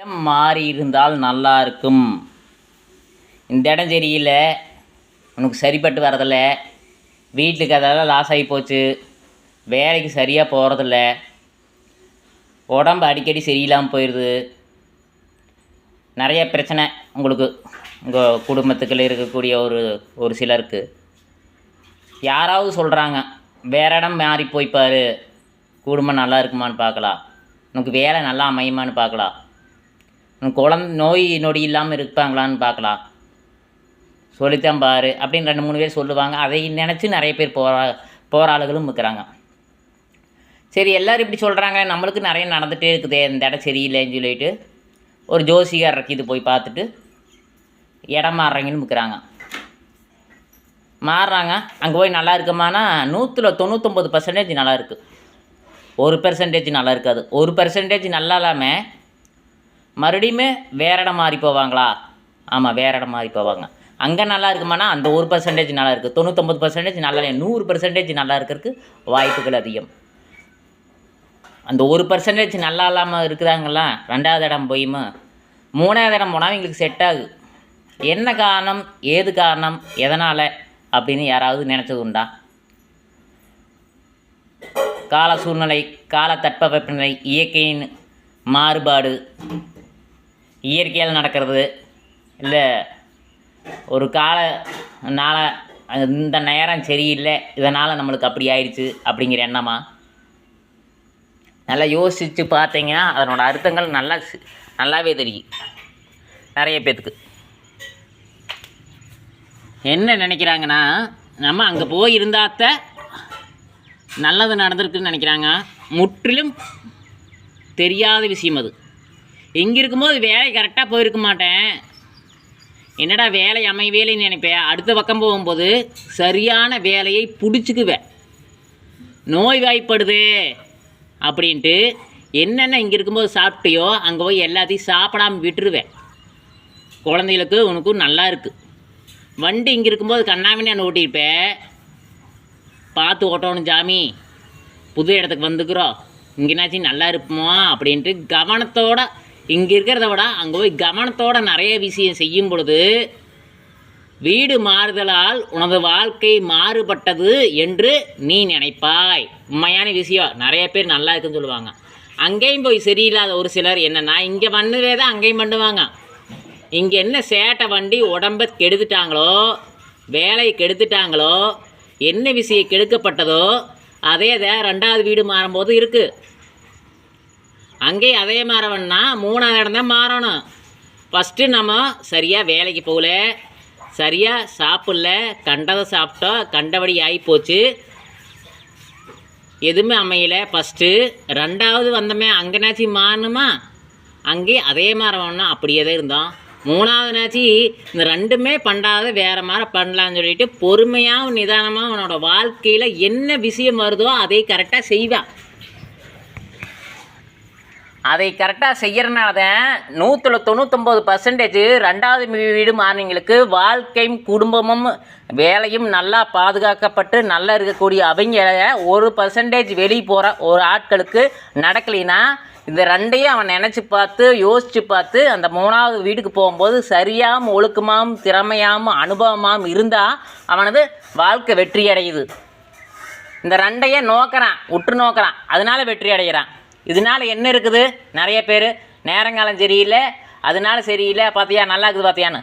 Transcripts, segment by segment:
இடம் மாறி இருந்தால் நல்லா இருக்கும். இந்த இடம் சரியில்லை, உனக்கு சரிப்பட்டு வரதில்ல, வீட்டுக்கு அதெல்லாம் லாஸ் ஆகி போச்சு, வேலைக்கு சரியாக போகிறதில்ல, உடம்பு அடிக்கடி சரியில்லாமல் போயிடுது, நிறைய பிரச்சனை உங்களுக்கு உங்கள் குடும்பத்துக்குள்ளே இருக்கக்கூடிய ஒரு சிலருக்கு. யாராவது சொல்கிறாங்க வேறு இடம் மாறி போய்ப்பார், குடும்பம் நல்லா இருக்குமான்னு பார்க்கலாம், உனக்கு வேலை நல்லா அமையுமான்னு பார்க்கலாம், உனக்கு நோய் நொடி இல்லாமல் இருப்பாங்களான்னு பார்க்கலாம், சொல்லித்தான் பாரு அப்படின்னு 2-3 பேர் சொல்லுவாங்க. அதை நினச்சி நிறைய பேர் போகிற ஆளுகளும் இருக்கிறாங்க. சரி, எல்லோரும் இப்படி சொல்கிறாங்க, நம்மளுக்கு நிறைய நடந்துகிட்டே இருக்குது, இந்த இடம் சரியில்லைன்னு சொல்லிட்டு ஒரு ஜோசிகார் இது போய் பார்த்துட்டு இடம் மாறுறீங்கன்னு இருக்கிறாங்க. மாறுறாங்க, அங்கே போய் நல்லா இருக்குமானா 99% நல்லா இருக்குது, 1% நல்லா இருக்காது. 1% நல்லா இல்லாமல் மறுபடியுமே வேறு இடம் மாறி போவாங்களா? ஆமாம், வேறு இடம் மாறி போவாங்க. அங்கே நல்லா இருக்குமானா அந்த 1% நல்லா இருக்குது, 99% நல்லா இல்லை, 100% நல்லா இருக்கிறதுக்கு வாய்ப்புகள் அதிகம். அந்த 1% நல்லா இல்லாமல் இருக்குதாங்களா, 2வது இடம் போயுமா 3வது இடம் போனால் எங்களுக்கு செட் ஆகுது. என்ன காரணம், ஏது காரணம், எதனால் அப்படின்னு யாராவது நினச்சது உண்டா? கால சூழ்நிலை, கால தட்பவெப்பநிலை, இயற்கையின் மாறுபாடு, இயற்கையால் நடக்கிறது, இல்லை ஒரு இந்த நேரம் சரியில்லை, இதனால் நம்மளுக்கு அப்படி ஆயிடுச்சு அப்படிங்கிற எண்ணமா? நல்லா யோசித்து பார்த்தீங்கன்னா அதனோட அர்த்தங்கள் நல்லாவே தெரியும் நிறைய பேத்துக்கு. என்ன நினைக்கிறாங்கன்னா, நம்ம அங்கே போய் இருந்தாத்த நல்லது நடந்திருக்குன்னு நினைக்கிறாங்க. முற்றிலும் தெரியாத விஷயம் அது. இங்கே இருக்கும்போது வேலை கரெக்டாக போயிருக்க மாட்டேன், என்னடா வேலை வேலைன்னு நினைப்பேன். அடுத்த பக்கம் போகும்போது சரியான வேலையை பிடிச்சிக்குவேன். நோய் வாய்ப்படுது அப்படின்ட்டு என்னென்ன இங்கே இருக்கும்போது சாப்பிட்டியோ அங்கே போய் எல்லாத்தையும் சாப்பிடாமல் விட்டுருவேன். குழந்தைகளுக்கு உனக்கும் நல்லா இருக்குது, வண்டி இங்கே இருக்கும்போது கண்ணாமின்னு ஓட்டியிருப்பேன், பார்த்து ஓட்டணும் சாமி, புது இடத்துக்கு வந்துக்கிறோம், இங்கேனாச்சும் நல்லா இருப்போமா அப்படின்ட்டு கவனத்தோடு, இங்கே இருக்கிறத விட அங்கே போய் கவனத்தோடு நிறைய விஷயம் செய்யும் பொழுது வீடு மாறுதலால் உனது வாழ்க்கை மாறுபட்டது என்று நீ நினைப்பாய். உண்மையான விஷயம். நிறைய பேர் நல்லா இருக்குன்னு சொல்லுவாங்க. அங்கேயும் போய் சரியில்லாத ஒரு சிலர் என்னென்னா, இங்கே பண்ணுவே தான் அங்கேயும் பண்ணுவாங்க. இங்கே என்ன சேட்டை வண்டி உடம்பை கெடுத்துட்டாங்களோ, வேலையை கெடுத்துட்டாங்களோ, என்ன விஷயம் கெடுக்கப்பட்டதோ அதே தான் 2வது வீடு மாறும்போது இருக்குது. அங்கேயும் அதே மாறவன்னா 3வது இடம் தான் மாறணும். ஃபஸ்ட்டு நம்ம சரியாக வேலைக்கு போகல, சரியாக சாப்பிடல, கண்டதை சாப்பிட்டோம், கண்டபடி ஆகிப்போச்சு, எதுவுமே அமையலை. ஃபஸ்ட்டு 2வது வந்தோமே அங்கேனாச்சும் மாறணுமா, அங்கேயும் அதே மாறவன்னா அப்படியே தான் இருந்தோம். 3வதுனாச்சு இந்த 2மே பண்ணாத வேறு மாதிரி பண்ணலான்னு சொல்லிட்டு பொறுமையாகவும் நிதானமாக அவனோட வாழ்க்கையில் என்ன விஷயம் வருதோ அதை கரெக்டாக செய்வான். அதை கரெக்டாக செய்கிறனால தான் 99% 2வது வீடு மாறினவங்களுக்கு வாழ்க்கையும் குடும்பமும் வேலையும் நல்லா பாதுகாக்கப்பட்டு நல்லா இருக்கக்கூடிய அவங்க 1% வெளியே போகிற ஒரு ஆட்களுக்கு நடக்கலைன்னா இந்த 2ஐயும் அவன் நினச்சி பார்த்து யோசித்து பார்த்து அந்த 3வது வீட்டுக்கு போகும்போது சரியாகவும் ஒழுக்கமாகவும் திறமையாகவும் அனுபவமாகவும் இருந்தால் அவனது வாழ்க்கை வெற்றி அடையுது. இந்த 2ஐயும் நோக்கிறான், உற்று நோக்கிறான், அதனால வெற்றி அடைகிறான். இதனால் என்ன இருக்குது, நிறைய பேர் நேரங்காலம் சரியில்லை, அதனால சரியில்லை, பார்த்தியா நல்லா இருக்குது பார்த்தியான்னு.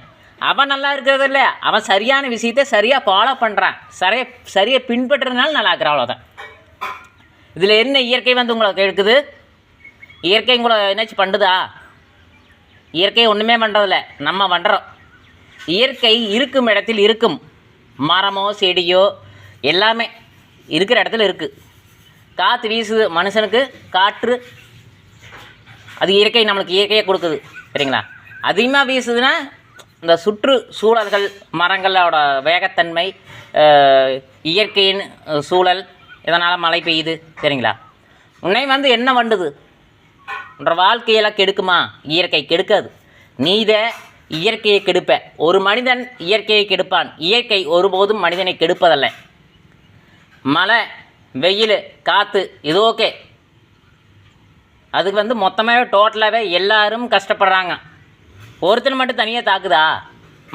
அவன் நல்லா இருக்கிறது இல்லை, அவன் சரியான விஷயத்தை சரியாக ஃபாலோ பண்ணுறான், சரியாக பின்பற்றுறதுனால நல்லா இருக்கிற, அவ்வளோதான். இதில் என்ன இயற்கை உங்களுக்கு இருக்குது? இயற்கை உங்களை என்னாச்சும் பண்ணுதா? இயற்கை ஒன்றுமே பண்ணுறதில்ல, நம்ம பண்ணுறோம். இயற்கை இருக்கும் இடத்தில் இருக்கும், மரமோ செடியோ எல்லாமே இருக்கிற இடத்துல இருக்குது. காற்று வீசுது, மனுஷனுக்கு காற்று அது இயற்கை, நம்மளுக்கு இயற்கையாக கொடுக்குது, சரிங்களா? அதிகமாக வீசுதுன்னா இந்த சுற்றுச்சூழல்கள், மரங்களோட வேகத்தன்மை, இயற்கையின் சூழல், இதனால் மழை பெய்யுது, சரிங்களா? உன்னை என்ன பண்ணுது, உன்ற வாழ்க்கையெல்லாம் கெடுக்குமா? இயற்கை கெடுக்காது, நீதை இயற்கையை கெடுப்ப. ஒரு மனிதன் இயற்கையை கெடுப்பான், இயற்கை ஒருபோதும் மனிதனை கெடுப்பதல்ல. மழை, வெயில், காற்று இது ஓகே, அதுக்கு வந்து மொத்தமாகவே டோட்டலாகவே எல்லாரும் கஷ்டப்படுறாங்க. ஒருத்தர் மட்டும் தனியாக தாக்குதா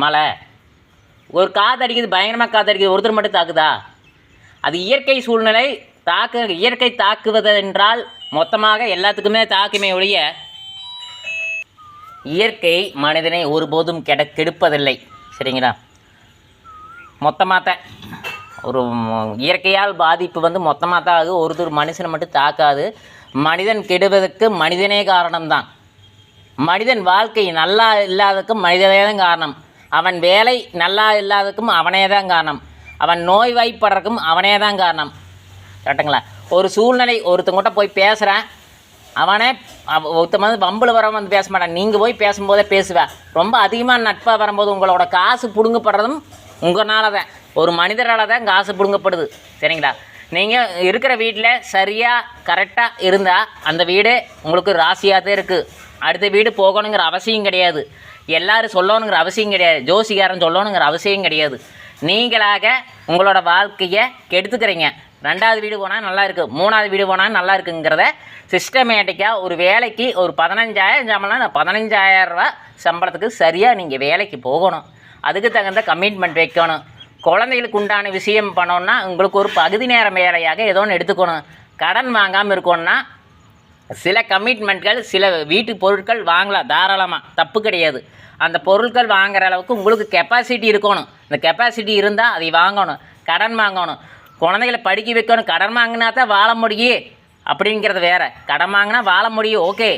மழை? ஒரு காற்று அடிக்குது, பயங்கரமாக காற்று அடிக்குது, ஒருத்தர் மட்டும் தாக்குதா? அது இயற்கை சூழ்நிலை. இயற்கை தாக்குவது என்றால் மொத்தமாக எல்லாத்துக்குமே தாக்குமே ஒழிய இயற்கை மனிதனை ஒருபோதும் கெடுப்பதில்லை. சரிங்களா? மொத்தமாக ஒரு இயற்கையால் பாதிப்பு வந்து மொத்தமாக தான் ஆகுது. ஒருத்தர் மனுஷனை மட்டும் தாக்காது. மனிதன் கெடுவதற்கு மனிதனே காரணம்தான். மனிதன் வாழ்க்கை நல்லா இல்லாததுக்கும் மனிதனே தான் காரணம். அவன் வேலை நல்லா இல்லாததுக்கும் அவனே தான் காரணம். அவன் நோய்வாய்ப்படுறதுக்கும் அவனே தான் காரணம். கரெக்டுங்களா? ஒரு சூழ்நிலை ஒருத்தங்கிட்ட போய் பேசுகிறேன், அவனே ஒருத்தன் வந்து வம்பில் வரவன் வந்து பேச மாட்டான். நீங்கள் போய் பேசும்போதே பேசுவேன். ரொம்ப அதிகமாக நட்பாக வரும்போது உங்களோட காசு பிடுங்கப்படுறதும் உங்களால் தான், ஒரு மனிதரால் தான் காசு பிடுங்கப்படுது. சரிங்களா? நீங்கள் இருக்கிற வீட்டில் சரியாக கரெக்டாக இருந்தால் அந்த வீடு உங்களுக்கு ராசியாக தான் இருக்குது. அடுத்த வீடு போகணுங்கிற அவசியம் கிடையாது. எல்லோரும் சொல்லணுங்கிற அவசியம் கிடையாது. ஜோசிகாரன் சொல்லணுங்கிற அவசியம் கிடையாது. நீங்களாக உங்களோட வாழ்க்கையை கெடுத்துக்கிறீங்க. 2வது வீடு போனால் நல்லா இருக்குது, 3வது வீடு போனால் நல்லா இருக்குங்கிறத சிஸ்டமேட்டிக்காக ஒரு வேலைக்கு ஒரு 15,000 சம்பளம்னா 15,000 ரூபா சம்பளத்துக்கு சரியாக நீங்கள் வேலைக்கு போகணும். அதுக்கு தகுந்த கமிட்மெண்ட் வைக்கணும். குழந்தைகளுக்கு உண்டான விஷயம் பண்ணோன்னா உங்களுக்கு ஒரு பகுதி நேர வேலையாக ஏதோ ஒன்று எடுத்துக்கணும். கடன் வாங்காமல் இருக்கணும்னா சில கமிட்மெண்ட்கள், சில வீட்டு பொருட்கள் வாங்கலாம் தாராளமாக, தப்பு கிடையாது. அந்த பொருட்கள் வாங்குகிற அளவுக்கு உங்களுக்கு கெப்பாசிட்டி இருக்கணும். இந்த கெப்பாசிட்டி இருந்தால் அதை வாங்கணும். கடன் வாங்கணும், குழந்தைகளை படிக்க வைக்கணும். கடன் வாங்கினா தான் வாழ முடியும் அப்படிங்கிறது வேறு. கடன் வாங்கினா வாழ முடியும், ஓகே.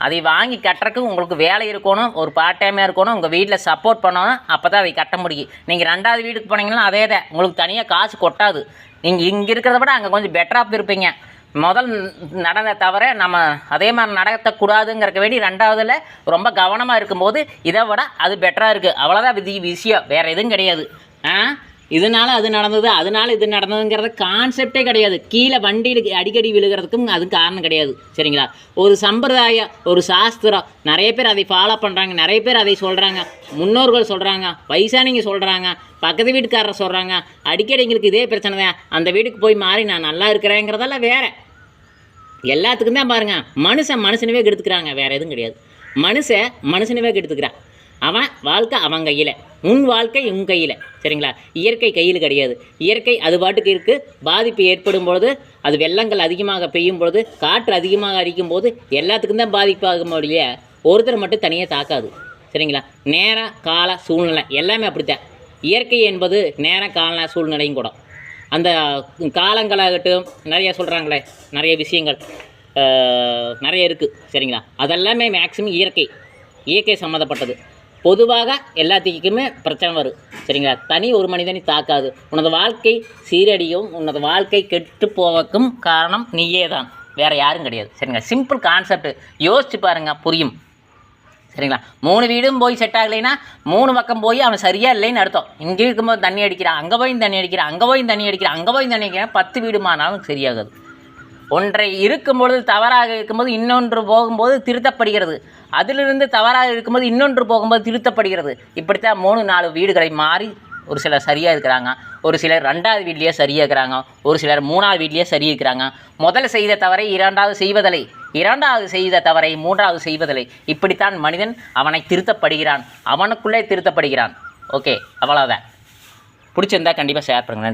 அதை வாங்கி கட்டுறதுக்கு உங்களுக்கு வேலை இருக்கணும், ஒரு பார்ட் டைமாக இருக்கணும், உங்கள் வீட்டில் சப்போர்ட் பண்ணணும். அப்போ தான் அதை கட்ட முடியும். நீங்கள் 2வது வீட்டுக்கு போனீங்கன்னா அதே தான், உங்களுக்கு தனியாக காசு கொட்டாது. நீங்கள் இங்கே இருக்கிறத விட அங்கே கொஞ்சம் பெட்டராக இருப்பீங்க. முதல் நடந்த தவிர நம்ம அதே மாதிரி நடத்தக்கூடாதுங்கிறக்க வேண்டி 2வதுல ரொம்ப கவனமாக இருக்கும்போது இதை விட அது பெட்டராக இருக்குது. அவ்வளோதான் விஷயம், வேறு எதுவும் கிடையாது. இதனால் அது நடந்தது, அதனால் இது நடந்ததுங்கிறது கான்செப்டே கிடையாது. கீழே வண்டியில் அடிக்கடி விழுகிறதுக்கும் அது காரணம் கிடையாது. சரிங்களா? ஒரு சம்பிரதாயம், ஒரு சாஸ்திரம், நிறைய பேர் அதை ஃபாலோ பண்ணுறாங்க, நிறைய பேர் அதை சொல்கிறாங்க, முன்னோர்கள் சொல்கிறாங்க, வயசானிங்க சொல்கிறாங்க, பக்கத்து வீட்டுக்காரர் சொல்கிறாங்க. அடிக்கடி எங்களுக்கு இதே பிரச்சனை தான், அந்த வீட்டுக்கு போய் மாறி நான் நல்லா இருக்கிறேங்கிறதெல்லாம் வேறு. எல்லாத்துக்கும் தான் பாருங்கள், மனுஷனவே கெடுத்துக்கிறாங்க, வேறு எதுவும் கிடையாது. மனுஷனவே கெடுத்துக்கிறான். அவன் வாழ்க்கை அவன் கையில், உன் வாழ்க்கை உன் கையில். சரிங்களா? இயற்கை கையில் கிடையாது. இயற்கை அது பாட்டுக்கு இருக்குது. பாதிப்பு ஏற்படும் பொழுது, அது வெள்ளங்கள் அதிகமாக பெய்யும் பொழுது, காற்று அதிகமாக அடிக்கும் போது எல்லாத்துக்கும் தான் பாதிப்பாகும் இல்லையா? ஒருத்தர் மட்டும் தனியாக தாக்காது. சரிங்களா? நேர கால சூழ்நிலை எல்லாமே அப்படித்தான். இயற்கை என்பது நேர கால சூழ்நிலையும் கூட. அந்த காலங்களாகட்டும் நிறைய சொல்கிறாங்களே, நிறைய விஷயங்கள் நிறைய இருக்குது. சரிங்களா? அதெல்லாமே மேக்ஸிமம் இயற்கை சம்மந்தப்பட்டது. பொதுவாக எல்லாத்துக்குமே பிரச்சனை வரும். சரிங்களா? தனி ஒரு மனிதனை தாக்காது. உனது வாழ்க்கை சீரடியும் உனது வாழ்க்கை கெட்டு போவதுக்கும் காரணம் நீயே தான், வேறு யாரும் கிடையாது. சரிங்களா? சிம்பிள் கான்செப்ட், யோசிச்சு பாருங்கள், புரியும். சரிங்களா? 3 வீடும் போய் செட் ஆகலைன்னா 3 பக்கம் போய் அவன் சரியாக இல்லைன்னு அர்த்தம். இங்கே இருக்கும்போது தண்ணி அடிக்கிறான், அங்கே போய் தண்ணி அடிக்கிறான், அங்கே போய் தண்ணி அடிக்கிறான், அங்கே போய் தண்ணி அடிக்கிறான். 10 வீடுமானாலும் சரியாகாது. ஒன்றை இருக்கும்பொழுது தவறாக இருக்கும்போது இன்னொன்று போகும்போது திருத்தப்படுகிறது. அதிலிருந்து தவறாக இருக்கும்போது இன்னொன்று போகும்போது திருத்தப்படுகிறது. இப்படித்தான் 3-4 வீடுகளை மாறி ஒரு சிலர் சரியாக இருக்கிறாங்க, ஒரு சிலர் 2வது வீட்லேயே சரியாக இருக்கிறாங்க, ஒரு சிலர் 3வது வீட்லேயே சரியாக இருக்கிறாங்க. முதல் செய்த தவறை 2வது செய்வதில்லை, 2வது செய்த தவறை 3வது செய்வதில்லை. இப்படித்தான் மனிதன் அவனை திருத்தப்படுகிறான், அவனுக்குள்ளே திருத்தப்படுகிறான். ஓகே, அவ்வளோதான். பிடிச்சிருந்தா கண்டிப்பாக ஷேர் பண்ணுங்கள்.